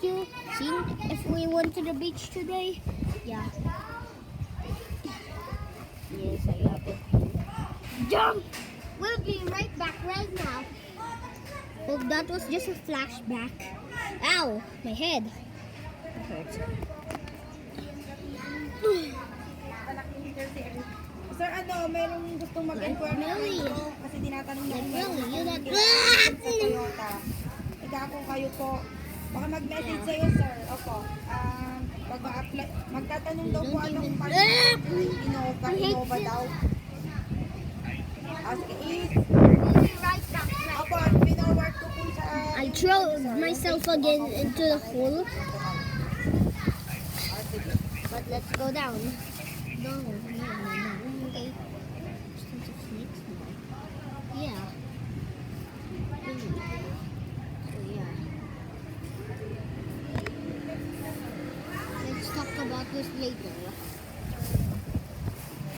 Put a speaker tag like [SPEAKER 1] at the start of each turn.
[SPEAKER 1] you seen if we went to the beach today? Yeah. Yes, I got it. Jump! We'll be right back right now. Oh, that was just a flashback. Ow! My head.
[SPEAKER 2] Sir, mayroong gustong mag-inquire na
[SPEAKER 1] Really?
[SPEAKER 2] kayo kasi tinatanong namin
[SPEAKER 1] Really? You
[SPEAKER 2] sa
[SPEAKER 1] don't...
[SPEAKER 2] Toyota. Kung kayo po, baka mag-message sa'yo, sir. Opo. Pag ma-apply, magtatanong daw po anong part Innova daw. Opo, pinorward ko po sa...
[SPEAKER 1] I throw myself again into the hole. But let's go down. No. Okay. Yeah. So yeah. Let's talk about this later.